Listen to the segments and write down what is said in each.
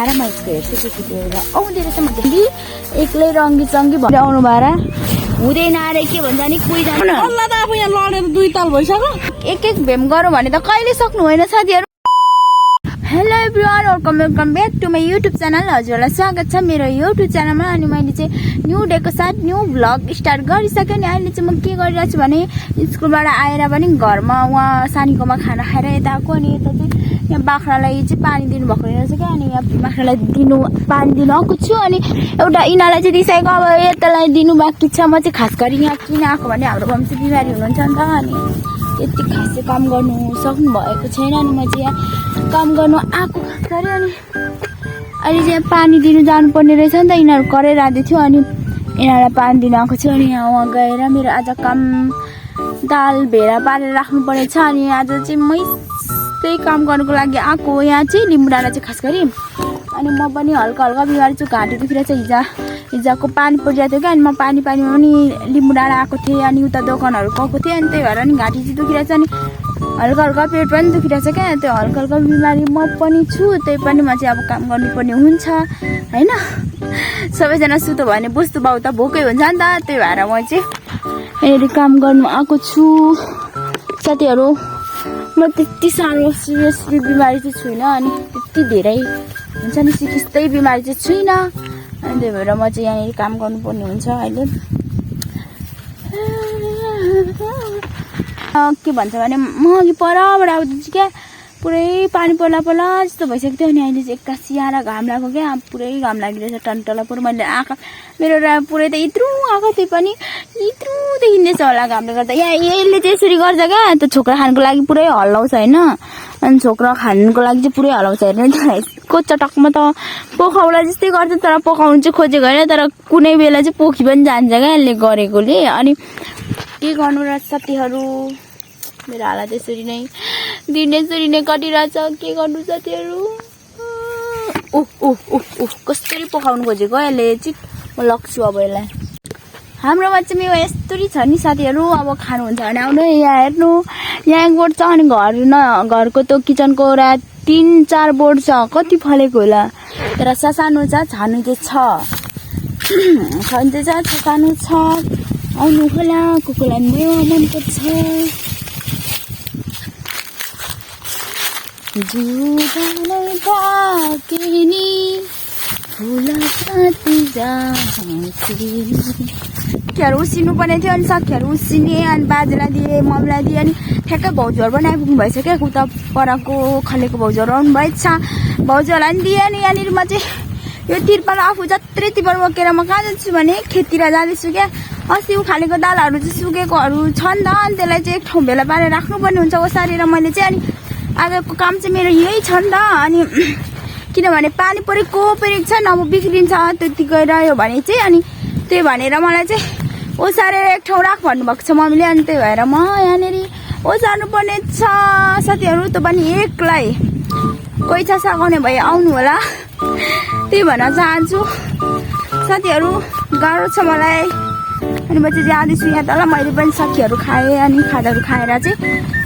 आएर म यसको हेर्छु के के एउटा आउँदै रहेछ। म फेरि एक्लै रङ्गी चङ्गी भएर आउनु भएर हुँदैन अरे के भन्छ नि कोही जानु अल्ला त आफू यहाँ लडेर 2 ताल भइसक्यो। एक भेम गरौँ भने त कहिले सक्नु होइन साथीहरू। Hello everyone, welcome back to my YouTube channel. हजुरहरूलाई स्वागत छ मेरो युट्युब च्यानलमा। अनि मैले चाहिँ न्यू डेको साथ न्यू भ्लग स्टार्ट गरिसकेँ नि। अहिले चाहिँ म के गरिरहेको छु भने स्कुलबाट आएर पनि घरमा उहाँ सानीकोमा खाना खाएर यता आएको। अनि यता चाहिँ यहाँ बाख्रालाई चाहिँ पानी दिनुभएको रहेछ क्या। अनि यहाँ बाख्रालाई पानी दिनु आएको छु। अनि एउटा इनालाई चाहिँ दिइसकेको, अब यतालाई दिनु बाँकी छ। म चाहिँ खास गरी यहाँ किन आएको भने हाम्रो गाउँमा चाहिँ बिमारी हुनुहुन्छ नि त। अनि त्यति खास चाहिँ काम गर्नु सक्नु भएको छैन। अनि म चाहिँ यहाँ काम गर्नु आएको खास गरी। अनि अहिले चाहिँ पानी दिनु जानुपर्ने रहेछ नि त, यिनीहरू कराइरहेको थियो। अनि यिनीहरूलाई पानी दिनु आएको छु। अनि यहाँ गएर मेरो आज काम दाल भेडा पारेर राख्नु पर्नेछ। अनि आज चाहिँ मै त्यही काम गर्नुको लागि आएको यहाँ चाहिँ लिम्बू डाँडा चाहिँ खास गरी। अनि म पनि हल्का हल्का बिमारी छु, घाँटी दुखिरहेछ। हिजोको पानी परिरहेको थियो क्या। अनि म पानीमा पनि लिम्बू डाँडा आएको थिएँ। अनि उता दोकानहरू गएको थिएँ। अनि त्यही भएर नि घाँटी चाहिँ दुखिरहेछ। अनि हल्का हल्का पेट पनि दुखिरहेछ क्या। त्यो हल्का हल्का बिमारी म पनि छु। त्यही पनि म चाहिँ अब काम गर्नुपर्ने हुन्छ होइन। सबैजना सुतो भने बुझ्नु बाउ त भोकै हुन्छ नि त। त्यही भएर म चाहिँ यहाँनिर काम गर्नु आएको छु साथीहरू। म त्यति साह्रो सिरियसली बिमारी चाहिँ छुइनँ। अनि त्यति धेरै हुन्छ नि सिकिस्तै बिमारी चाहिँ छुइनँ। अनि त्यही भएर म चाहिँ यहाँनिर काम गर्नुपर्ने हुन्छ अहिले। के भन्छ भने म अघि परबाट आउँदैछु क्या, पुरै पानी पर्ला जस्तो भइसकेको थियो। अनि अहिले चाहिँ एक्कासी आएर घाम लाग्यो क्या, पुरै घाम लागिरहेछ टन्टला। पुरै मैले आँखा मेरो पुरै त इत्रु आएको थियो पनि इत्रु देखिँदैछ होला घामले गर्दा। यहाँ यसले चाहिँ यसरी गर्छ क्या, त्यो छोक्रा खानुको लागि पुरै हल्लाउँछ होइन। अनि छोक्रा खानुको लागि चाहिँ पुरै हल्लाउँछ हेर्नु। यसको चटकमा त पोखाउला जस्तै गर्छ, तर पोखाउनु चाहिँ खोजेको होइन। तर कुनै बेला चाहिँ पोखी पनि जान्छ क्या यसले गरेकोले। अनि के गर्नु र साथीहरू, मेरो हालत यसरी नै दिन यसरी नै कटिरहेछ। के गर्नु साथीहरू। कसरी पकाउनु खोजेको यसले चाहिँ। म लग्छु अब यसलाई। हाम्रोमा चाहिँ मेवा यस्तरी छ नि साथीहरू। अब खानुहुन्छ भने आउनु यहाँ हेर्नु। यहाँ 1 बोर्ड छ। अनि घरको त्यो किचनको 3-4 बोर्ड छ। कति फलेको होला, तर सानो छ, छानु चाहिँ छ, सानो छ। आउनु होला, कुकुरलाई मेवा मनपर्छ। जुदालाई ढाकिनी फुला साथी साथीहरू उसिन्नु पर्ने थियो। अनि साथीहरू उसिने। अनि बाजेलाई दिएँ, मम्मीलाई दिएँ। अनि ठ्याक्कै भाउजूहरू पनि आइपुग्नु भएछ क्या। उता परको खलेको भाउजूहरू आउनु भएछ। भाउजूहरूलाई पनि दिएँ। अनि यहाँनिर म चाहिँ यो तिरपाल आफू जत्रै तिरपाल बोकेर म कहाँ जान्छु भने खेततिर जाँदैछु क्या। अस्ति उखालेको दालहरू चाहिँ सुकेकोहरू छन् त। अनि त्यसलाई चाहिँ एक ठाउँ भेला पारेर राख्नुपर्ने हुन्छ ओसारेर मैले चाहिँ। अनि आजको काम चाहिँ मेरो यही छ नि त। अनि किनभने पानी परेको छ, अब बिग्रिन्छ त्यतिकै रह्यो भने चाहिँ। अनि त्यही भनेर मलाई चाहिँ ओसारेर एक ठाउँ राख भन्नुभएको छ मम्मीले। अनि त्यही भएर म यहाँनिर ओसार्नु पर्ने छ साथीहरू। त पनि एक्लै कोही छ सघाउने भए आउनु होला, त्यही भन्न चाहन्छु साथीहरू। गाह्रो छ मलाई। अनि म चाहिँ जाँदैछु यहाँ तल। मैले पनि सखीहरू खाएँ। अनि खाजाहरू खाएर चाहिँ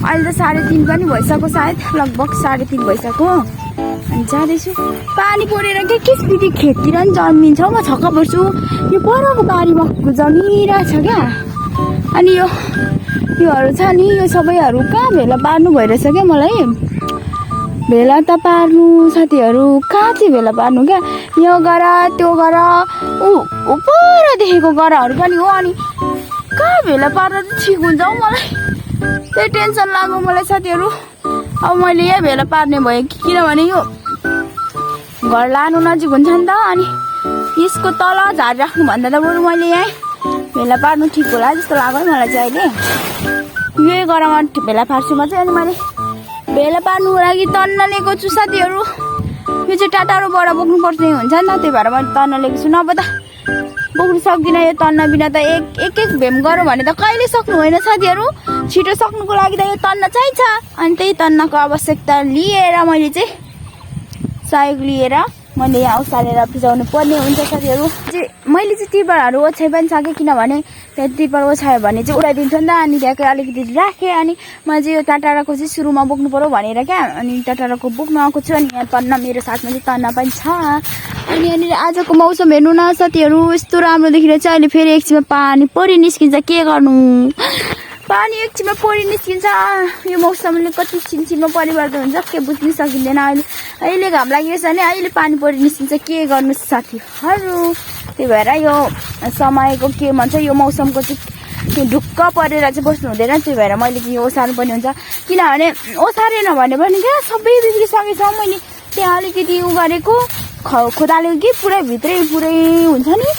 अहिले त 3:30 पनि भइसक्यो, सायद लगभग 3:30 भइसक्यो। अनि जाँदैछु। पानी परेर के स्थिति खेततिर नि जन्मिन्छ। म छक्क पर्छु। यो परको बारीमा जमिरहेछ क्या। अनि योहरू छ नि, यो सबैहरू कहाँ भेला पार्नु भइरहेछ क्या। मलाई भेला त पार्नु साथीहरू, कहाँ चाहिँ भेला पार्नु क्या। यो गर त्यो गर पर देखेको गरहरू पनि हो। अनि कहाँ भेला पार्दा चाहिँ ठिक हुन्छ हौ। मलाई त्यही टेन्सन लाग्यो मलाई साथीहरू। अब मैले यहाँ भेला पार्ने भएँ किनभने यो घर लानु नजिक हुन्छ नि त। अनि यसको तल झार राख्नुभन्दा त बरु मैले यहाँ भेला पार्नु ठिक होला जस्तो लाग्यो मलाई चाहिँ अहिले। यही गरामा भेला पार्छु म चाहिँ। अनि मैले भेला पार्नुको लागि तन्न लिएको छु साथीहरू। यो चाहिँ टाटारोबाट बोक्नु पर्ने हुन्छ नि त। त्यही भएर मैले तन्न लिएको छु, नभए त बोक्नु सक्दिनँ। यो तन्न बिना त एक भेम गरौँ भने त कहिले सक्नु होइन साथीहरू। छिटो सक्नुको लागि त यो तन्न चाहिन्छ। अनि त्यही तन्नको आवश्यकता लिएर मैले चाहिँ सहयोग लिएर मैले यहाँ उसालेर भिजाउनु पर्ने हुन्छ साथीहरू। मैले चाहिँ तिरपालहरू ओछ्याइ पनि सकेँ किनभने त्यहाँ तिरपाल ओछ्यायो भने चाहिँ उडाइदिन्छ नि त। अनि त्यहाँकै अलिकति राखेँ अनि मैले चाहिँ यो टाटाको चाहिँ सुरुमा बोक्नु पऱ्यो भनेर क्या अनि टाटाको बोक्नु आएको छु। अनि यहाँ तन्ना मेरो साथमा चाहिँ तन्ना पनि छ। अनि यहाँनिर आजको मौसम हेर्नु न साथीहरू, यस्तो राम्रो देखिरहेको छ। अहिले फेरि एकछिनमा पानी परि निस्किन्छ, के गर्नु, पानी एकछिनमा परि निस्किन्छ। यो मौसमले कति छिनछिनमा परिवर्तन हुन्छ के बुझ्नै सकिँदैन। अहिले घाम लागेको छ भने अहिले पानी परि निस्किन्छ, के गर्नु साथीहरू। त्यही भएर यो समयको के भन्छ यो मौसमको चाहिँ ढुक्क परेर चाहिँ बस्नु हुँदैन। त्यही भएर मैले चाहिँ यो ओसार्नु पर्ने हुन्छ किनभने ओसारेन भने पनि क्या सबै बिग्रिसकेछ। मैले त्यहाँ अलिकति उ गरेको खोदालेको कि पुरै भित्रै पुरै हुन्छ नि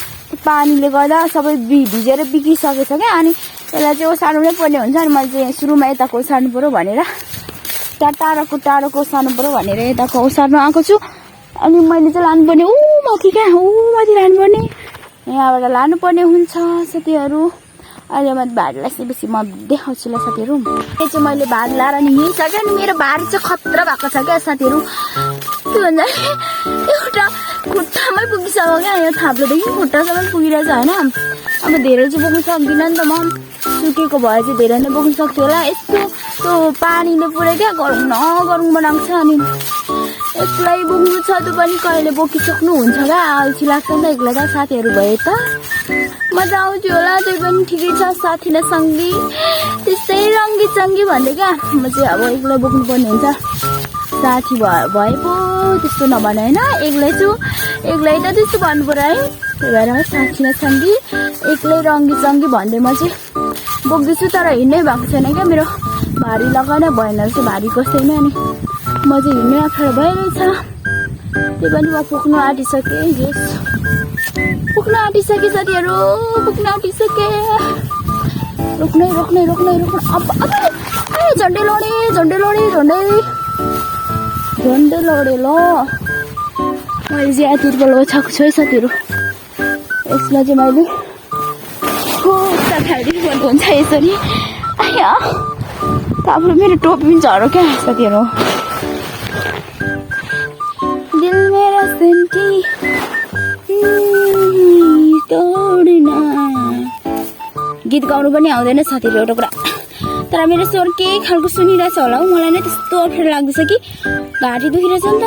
पानीले गर्दा सबै भिजेर बिग्रिसकेछ क्या। अनि यसलाई चाहिँ ओसार्नु नै पर्ने हुन्छ। अनि मैले चाहिँ सुरुमा यताको ओसार्नु पऱ्यो भनेर टाढोको ओसार्नु पऱ्यो भनेर यताको ओसार्नु आएको छु। अनि मैले चाहिँ लानुपर्ने माथि क्या माथि लानुपर्ने यहाँबाट लानुपर्ने हुन्छ साथीहरू। अहिले म भार लासेपछि म देखाउँछु ल साथीहरू। यो चाहिँ मैले भार लाएर नि हिँडिसकेँ। अनि मेरो भार चाहिँ खतरा भएको छ क्या साथीहरू। के भन्छ एउटा खुट्टामै पुगिसक्यो क्या, यो थाप्लोदेखि खुट्टासम्म पुगिरहेछ होइन। अब धेरै चाहिँ बोक्नु सक्दिनँ नि त, म सुकेको भए चाहिँ धेरै नै बोक्नु सक्थ्यो होला। यस्तो त्यो पानीले पुरै क्या गरौँ न गरौँ बनाएको छ। अनि एक्लै बोक्नु छ त्यो पनि कहिले बोकिसक्नु हुन्छ क्या, अल्छी लाग्छ नि त एक्लै त। साथीहरू भए त मजा आउँथ्यो होला, त्यही पनि ठिकै छ साथी न सङ्गी त्यस्तै रङ्गी चङ्गी भन्दै क्या। म चाहिँ अब एक्लै बोक्नु पर्ने हुन्छ, साथी भए पो त्यस्तो नभने होइन, एक्लै छु एक्लै त त्यस्तो भन्नु पऱ्यो है। त्यही भएर साथी न सङ्गी एक्लै रङ्गी चङ्गी भन्दै म चाहिँ बोक्दैछु। तर हिँड्नै भएको छैन क्या, मेरो भारी लगाएर भएन जस्तो भारी कसैमा। अनि म चाहिँ हिँड्नै अप्ठ्यारो भइरहेछ। त्यही पनि म पुग्नु आँटिसकेँ, यस पुग्न आँटिसकेँ साथीहरू, पुग्न आँटिसकेँ। रोक्नै अब झन्डै लडे ल। मैले चाहिँ यहाँ तिरपाल ओछ्याएको छु है साथीहरू। यसमा चाहिँ मैले खुट्टा खालिदिनु हुन्छ यसरी। अब मेरो टोपी पनि झऱ्यो क्या साथीहरू। दिल मेरा सेन्टी तोड्ना गीत गाउनु पनि आउँदैन साथीहरू एउटा कुरा। तर मेरो स्वर के खालको सुनिरहेछ होला हौ, मलाई नै त्यस्तो अप्ठ्यारो लाग्दैछ कि घाँटी दुखिरहेछ नि त,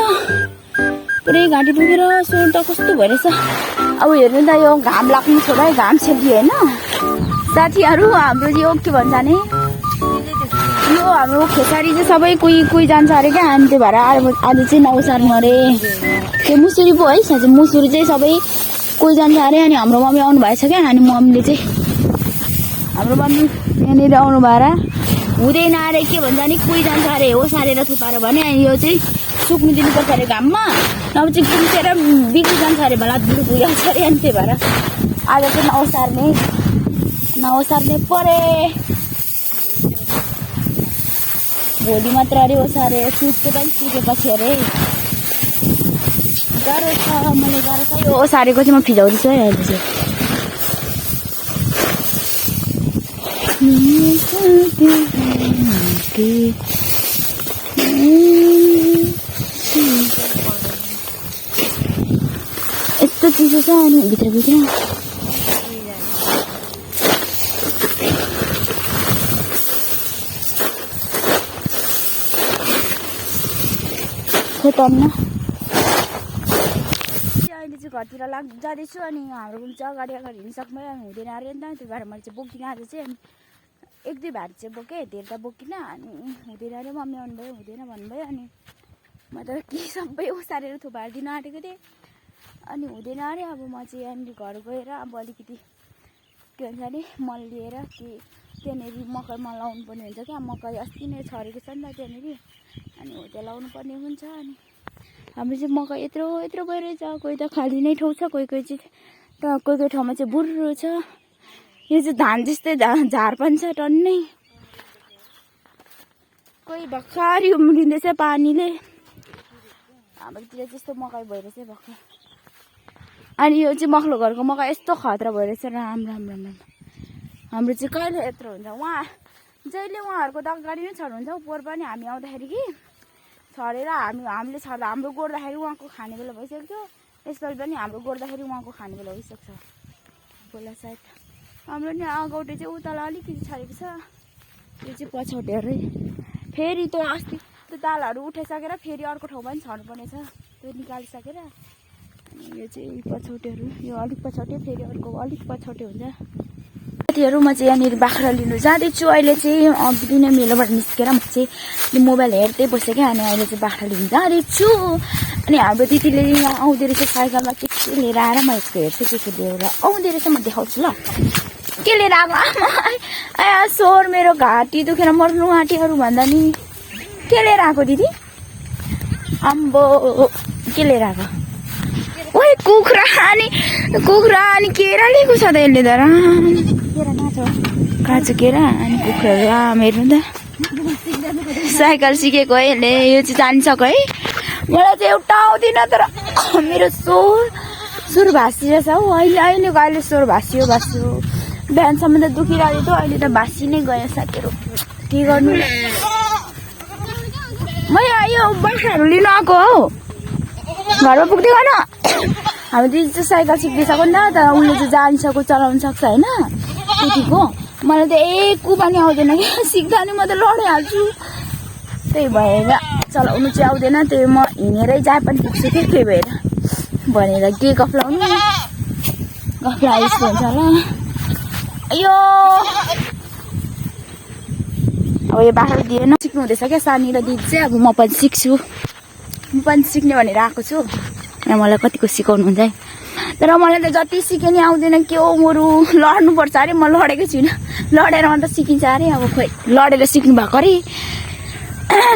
पुरै घाँटी दुखेर स्वर त कस्तो भइरहेछ। अब हेर्नु त यो घाम लाग्नु छोड है, घाम छेल्दी होइन साथीहरू। हाम्रो यो के भन्छ भने यो हाम्रो खेसारी चाहिँ सबै कोही जान्छ अरे क्या। अनि त्यो भएर आज चाहिँ नउसार्नु अरे, त्यो मुसुरी पो है साँच्चै मुसुरी चाहिँ सबै कोही जान्छ अरे। अनि हाम्रो मम्मी आउनु भएछ क्या। अनि मम्मीले चाहिँ हाम्रो मम्मी यहाँनिर आउनु भएर हुँदैन अरे, के भन्छ नि कोही जान्छ अरे ओसारेर थुपाएर भने। अनि यो चाहिँ सुक्नु दिनुपर्छ अरे घाममा, नभए चाहिँ गुम्सेर बिग्री जान्छ अरे, भला भुइहाल्छ अरे। अनि त्यही भएर आज चाहिँ नओसार्ने परे, भोलि मात्र अरे ओसारे सुत्के पनि सुकेपछि अरे। गाह्रो छ, मलाई गाह्रो छ यो ओसारेको चाहिँ। म फिजाउँदैछु है अहिले चाहिँ। यस्तो चिसो छ अनि भित्र तन्न अहिले चाहिँ घरतिर जाँदैछु। अनि हाम्रो रुम चाहिँ अगाडि हिँड्नु सक्नु हुँदैन अरे नि त, त्यही भएर मैले चाहिँ बोकिनँ आज चाहिँ। अनि एक दुई भारी चाहिँ बोकेँ, धेरै त बोकिनँ। अनि हुँदैन अरे मम्मी आउनुभयो, हुँदैन भन्नुभयो। अनि म त के सबै ओसारेर थुपारिदिन आँटेको थिएँ। अनि हुँदैन अरे। अब म चाहिँ यहाँनिर घर गएर अब अलिकति के भन्छ नि मल लिएर कि त्यहाँनिर मकै मल लाउनु पर्ने हुन्छ क्या। मकै अस्ति नै छरेको छ नि त त्यहाँनिर, अनि हो त्यो लाउनु पर्ने हुन्छ। अनि हाम्रो चाहिँ मकै यत्रो भइरहेछ, कोही त खाली नै ठाउँ छ, कोही कोही ठाउँमा चाहिँ बुर्रो छ। यो चाहिँ धान जस्तै झार पनि छ टन्नै, कोही भर्खरै उम्रिँदैछ पानीले। हाम्रोतिर त्यस्तो मकै भइरहेछ भर्खर। अनि यो चाहिँ मक्लो घरको मकै यस्तो खतरा भइरहेछ, राम्रो। हाम्रो चाहिँ कहिले यत्रो हुन्छ, जहिले उहाँहरूको त अगाडि नै छर्नुहुन्छ पोहोर पनि हामी आउँदाखेरि कि छरेर हामीले छर्दा हाम्रो गोड्दाखेरि उहाँको खाने बेला भइसक्यो थियो। यसपालि पनि हाम्रो गोड्दाखेरि उहाँको खाने बेला भइसक्छ होला सायद। हाम्रो नि अगौटे चाहिँ उतालाई अलिकति छरेको छ, यो चाहिँ पछौटेहरू फेरि त्यो अस्ति त्यो दालहरू उठाइसकेर फेरि अर्को ठाउँमा पनि छर्नुपर्ने छ, त्यो निकालिसकेर। अनि यो चाहिँ पछौटेहरू, यो अलिक पछौटे फेरि अर्को अलिक पछौटे हुन्छ। साथीहरू म चाहिँ यहाँनिर बाख्रा लिनु जाँदैछु। अहिले चाहिँ अघि नै मेलोबाट निस्केर म चाहिँ मोबाइल हेर्दै बसेँ क्या। अनि अहिले चाहिँ बाख्रा लिनु जाँदैछु। अनि हाम्रो दिदीले यहाँ आउँदो रहेछ साइकलमा के लिएर आएर म यसको हेर्छु के लिएर आउँदो रहेछ, म देखाउँछु ल के लिएर आएको। आमा स्वर मेरो घाँटी दुखेर मर्नु आँटीहरू भन्दा नि के लिएर आएको दिदी? अम्बो के लिएर आएको? ओए कुखुरा अनि केरा लिएको छ त यसले त काँचो केरा अनि कुखुराहरू आम हेर्नु त। साइकल सिकेको है यसले, यो चाहिँ जानिसक्यो है। मलाई चाहिँ एउटा आउँदैन तर मेरो सुर भाँसिरहेछ हौ। अहिले स्वर भाँसियो बिहानसम्म त दुखिरहेको थियो, अहिले त भाँसि नै गयो साथीहरू। के गर्नु, म यो बाख्राहरू लिनु आएको हौ। घरमा पुग्दै गर्न हाम्रो दिदी चाहिँ साइकल सिक्दैछ नि त, तर उसले चाहिँ जानिसक्यो, चलाउनु सक्छ होइन त्यतिको। मलाई त कुबानी आउँदैन क्या, सिक्दा नि म त लडिहाल्छु। त्यही भएर चलाउनु चाहिँ आउँदैन, त्यही म हिँडेरै जहाँ पनि पुग्छु कि त्यही भएर भनेर के गफ्लाउनु, गफ्ला यस्तो हुन्छ होला। यो अब यो बाख्रा दिएन सिक्नु हुँदैछ क्या सानी र दिदी चाहिँ। अब म पनि सिक्छु, म पनि सिक्ने भनेर आएको छु। मलाई कतिको सिकाउनुहुन्छ है, तर मलाई त जति सिके नि आउँदैन के हो। बरु लड्नुपर्छ अरे, म लडेकै छुइनँ। लडेर मात्र सिकिन्छ अरे। अब खोइ लडेर सिक्नु भएको अरे,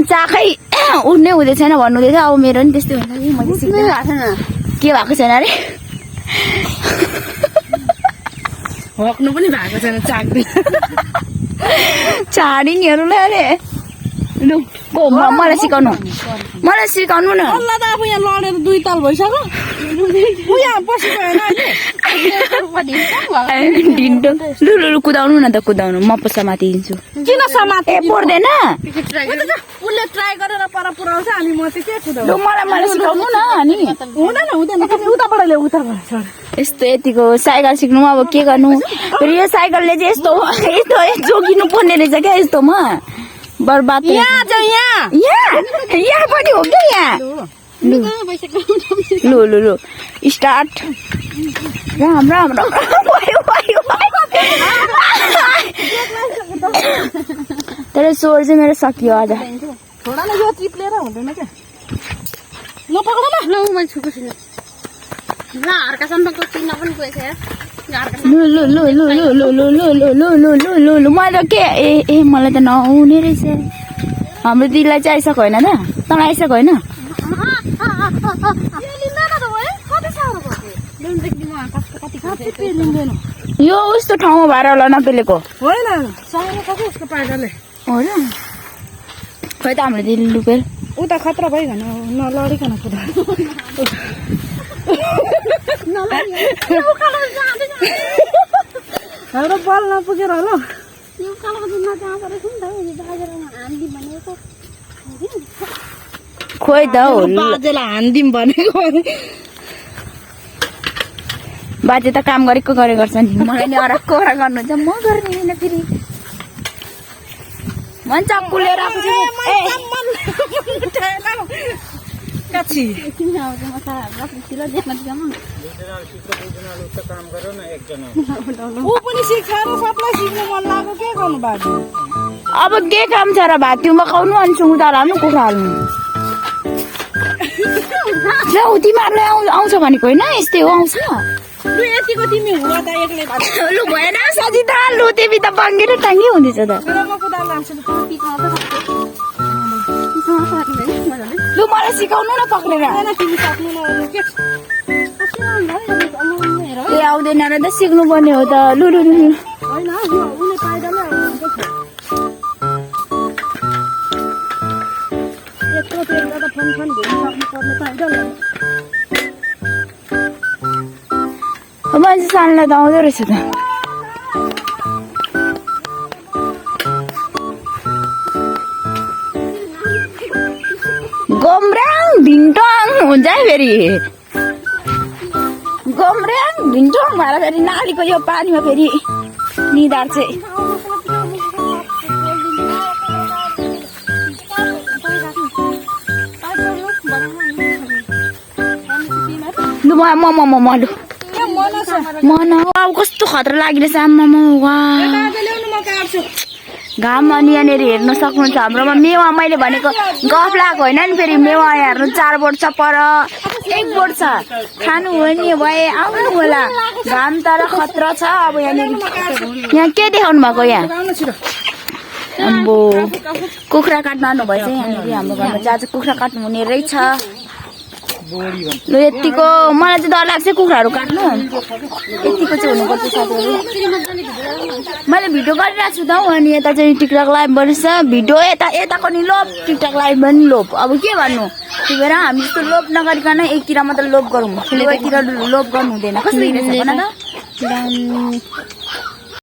चाखै उठ्नै हुँदै छैन भन्नुहुँदैछ। अब मेरो नि त्यस्तै हुन्छ कि मैले सिक्नै भएको छैन, के भएको छैन अरे हक्नु पनि भएको छैन, चाख्दै चाडिनीहरूलाई अरे। लु मलाई सिकाउनु न। अल्ला त अब यहाँ लडेर 2 ताल भइसक्यो। यहाँ बसेको होइन ढिन्डो। लु कुदाउनु न त, कुदाउनु म पसा माथि दिन्छु। किन समाते पर्दैन, उसले ट्राई गरेर पर पुऱ्याउँछ अनि म चाहिँ के कुदाउ। लु मलाई सिकाउनु न। अनि हुँदैन उताबाट ल्याउ, उताबाट यस्तो यतिको साइकल सिक्नुमा अब के गर्नु। फेरि यो साइकलले चाहिँ यस्तो जोगिनु पर्ने रहेछ क्या यस्तोमा, बर्बाद। यहाँ पनि हो क्या यहाँ। लु स्टार्ट। राम तर स्वर चाहिँ मेरो सकियो आज। थोडा न यो चिप्लेर हुँदैन क्या। ल पक्ड न, ल मैले छुको छुन। ल हर्कासम्मको चिन्न पनि गएछ यार। लु मलाई त के मलाई त नआउने रहेछ। हाम्रो दिदीलाई चाहिँ आइसक्यो होइन त, तँलाई आइसक्यो होइन? यो उस्तो ठाउँमा भएर होला नपेलेको होइन, उसको पाइलाले हो र। खै त हाम्रो दिदी लुपेल उता खतरा भइकन नलडिकन कुदा। हाम्रो बल नपुगेर होला। खोइ त हो, बाजेलाई हान्दिम भनेको। बाजे त काम गरेको गर्छ नि, मलाई नि अराको गर्नुहुन्छ, म गर्ने होइन। फेरि मन चाक्कु लिएर आएको छु। ऊ पनि सिक्छ र सबलाई सिक्नु मन लाग्यो, के गर्नु बाजे? अब के काम छ र? भात तिउमा खाउनु अनि सुँगुर हाल्नु, कुखुरा हाल्नु। तिमीहरूलाई आउँछ भनेको होइन, यस्तै हो आउँछ। लु यतिको तिमी हुँदा त एक्लै भात। लु भएन सजिता, लु तिमी त बङ्गेर टाङ्गी हुँदैछ त। लु मलाई सिकाउनु न पक्रेर। ए आउँदैन र त सिक्नु पर्ने हो त। लु मान्छे सानलाई त आउँदो रहेछ त। फेरि गम्र्याङ ढिन्टोङ भएर फेरि नालीको यो पानीमा फेरि निधार चाहिँ लु म लु मन अब कस्तो खतरा लागिरहेछ आम्मामा वा घाम अनि यहाँनिर हेर्न सक्नुहुन्छ हाम्रोमा मेवा मैले भनेको गफ लगाएको होइन नि फेरि मेवा हेर्नु 4 बोट छ पर 1 बोट छ खानु हो नि भए आउनु होला घाम तर खतरा छ अब यहाँनिर यहाँ के देखाउनु भएको यहाँ अम्बो कुखुरा काट्नु आउनु भएछ यहाँनिर हाम्रो घरमा जहाँ चाहिँ कुखुरा काट्नु हुने रहेछ ल यतिको मलाई चाहिँ डर लाग्छ कुखुराहरू काट्नु यतिको चाहिँ हुनुपर्छ साथीहरू मैले भिडियो गरिरहेको छु त अनि यता चाहिँ टिकटक लाइभ बनिन्छ भिडियो यताको नि लोभ टिकटक लाइभ पनि लोभ अब के भन्नु त्यही भएर हामी जस्तो लोभ नगरिकन एकतिर मात्र लोभ गरौँ दुवैतिर लोभ गर्नु हुँदैन कस्तो हिँडेछ भन त